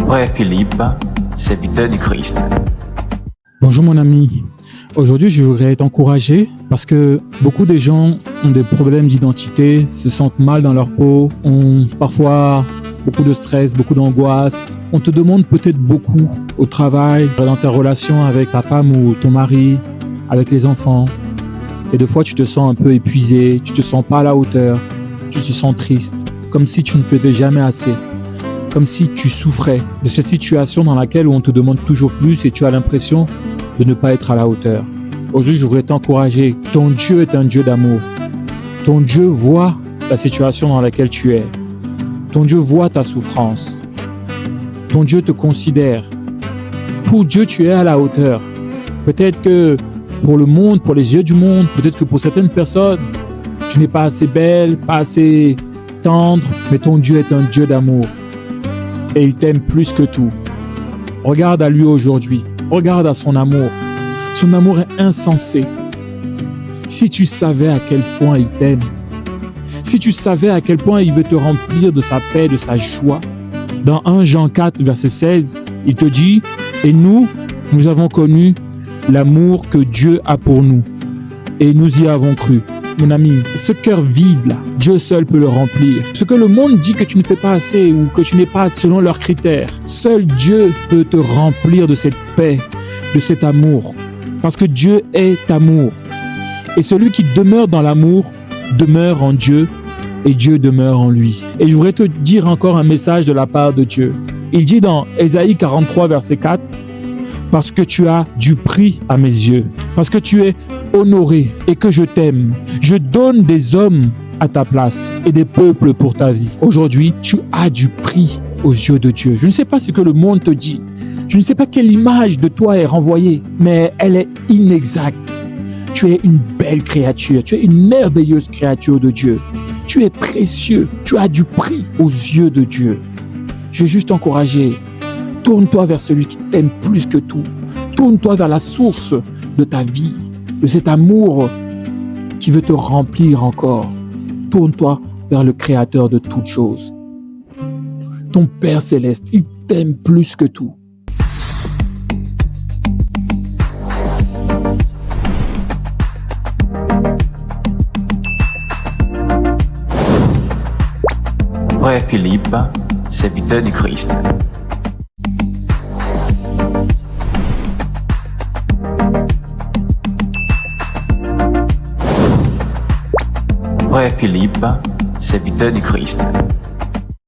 Frère Philippe, serviteur du Christ. Bonjour mon ami. Aujourd'hui, je voudrais t'encourager parce que beaucoup de gens ont des problèmes d'identité, se sentent mal dans leur peau, ont parfois beaucoup de stress, beaucoup d'angoisse. On te demande peut-être beaucoup au travail, dans ta relation avec ta femme ou ton mari, avec les enfants. Et des fois, tu te sens un peu épuisé, tu te sens pas à la hauteur, tu te sens triste, comme si tu ne faisais jamais assez, comme si tu souffrais de cette situation dans laquelle on te demande toujours plus et tu as l'impression de ne pas être à la hauteur. Aujourd'hui, je voudrais t'encourager. Ton Dieu est un Dieu d'amour. Ton Dieu voit la situation dans laquelle tu es. Ton Dieu voit ta souffrance. Ton Dieu te considère. Pour Dieu, tu es à la hauteur. Peut-être que pour le monde, pour les yeux du monde, peut-être que pour certaines personnes, tu n'es pas assez belle, pas assez tendre, mais ton Dieu est un Dieu d'amour. Et il t'aime plus que tout. Regarde à lui aujourd'hui. Regarde à son amour. Son amour est insensé. Si tu savais à quel point il t'aime, si tu savais à quel point il veut te remplir de sa paix, de sa joie, dans 1 Jean 4, verset 16, il te dit « Et nous avons connu l'amour que Dieu a pour nous, et nous y avons cru. » Mon ami, ce cœur vide là, Dieu seul peut le remplir. Ce que le monde dit que tu ne fais pas assez ou que tu n'es pas selon leurs critères, seul Dieu peut te remplir de cette paix, de cet amour. Parce que Dieu est amour. Et celui qui demeure dans l'amour demeure en Dieu et Dieu demeure en lui. Et je voudrais te dire encore un message de la part de Dieu. Il dit dans Ésaïe 43, verset 4, « Parce que tu as du prix à mes yeux, parce que tu es honoré et que je t'aime, je donne des hommes à ta place et des peuples pour ta vie. » Aujourd'hui, tu as du prix aux yeux de Dieu. Je ne sais pas ce que le monde te dit. Je ne sais pas quelle image de toi est renvoyée, mais elle est inexacte. Tu es une belle créature, tu es une merveilleuse créature de Dieu. Tu es précieux, tu as du prix aux yeux de Dieu. Je veux juste t'encourager. Tourne-toi vers celui qui t'aime plus que tout. Tourne-toi vers la source de ta vie, de cet amour qui veut te remplir encore. Tourne-toi vers le Créateur de toutes choses. Ton Père Céleste, il t'aime plus que tout. Frère Philippe, serviteur du Christ. Frère Philippe, serviteur du Christ.